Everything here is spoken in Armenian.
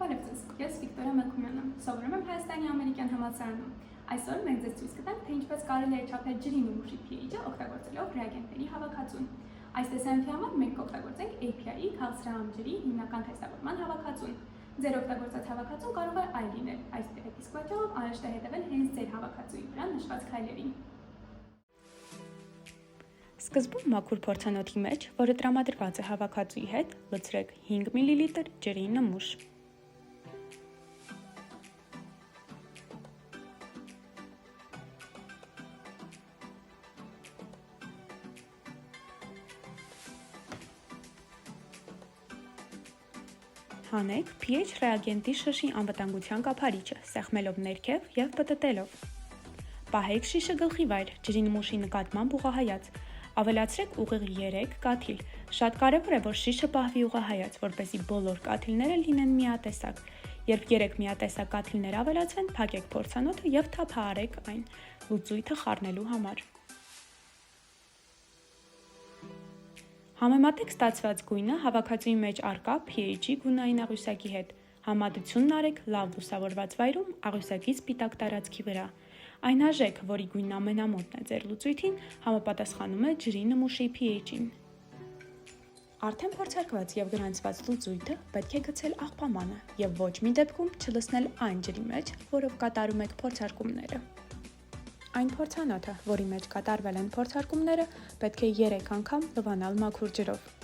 Բարև ձեզ, ես Վիկտորիա Մելքումյանն եմ, սովորում եմ Հայաստանի ամերիկյան համալսարանում։ Այսօր մենք ձեզ ցույց կտանք, թե ինչպես կարելի է չափել ջրի նմուշի pH-ը օգտագործելով ռեագենտների հավաքածուն։ Այս տեսանյութի համար մենք կօգտագործենք API-ի քաղցրահամ ջրի հիմնական թեստավորման հավաքածուն։ Ձեր օգտագործած հավաքածուն կարող է այլ լինել, այս պատճառով անհրաժեշտ է հետևել հենց ձեր հավաքածուի վրա նշված քայլերին։ Սկզբում մաքուր փորձանոթի մեջ, որը տրամադրված է հավաքածուի հետ, լցրեք 5 մլ ջրի նմուշ։ Հանեք pH ռեագենտի շշի անվտանգության կափարիչը, սեղմելով ներքև և պտտելով։ Պահեք շիշը գլխի վայր, ջրի նմուշի նկատմամբ ուղղահայաց։ Ավելացրեք ուղիղ 3 կաթիլ։ Շատ կարևոր է, որ շիշը պահվի ուղղահայաց, որպեսզի բոլոր կաթիլները լինեն միատեսակ։ Երբ 3 միատեսակ կաթիլներ ավելացվեն, փակեք փորձանոթը և թափահարեք այն լուծույթը խառնելու համար։ Համեմատեք ստացված գույնը հավաքածուի մեջ առկա pH-ի գունային աղյուսակի հետ։ Համեմատությունն արեք լավ լուսավորված վայրում աղյուսակի սպիտակ տարածքի վրա։ Այն հաժեք, որի գույնն ամենամոտն է ձեր լուծույթին, համապատասխանում է ջրի նմուշի pH-ին։ Արդեն փորձարկված և գրանցված լուծույթը պետք է գցել աղբամանը և ոչ մի դեպքում չլցնել այն ջրի մեջ, որով կատարում եք փորձարկումները։ Այն փորձանոթը, որի մեջ կատարվել են փորձարկումները, պետք է 3 անգամ լվանալ մաքուր ջրով։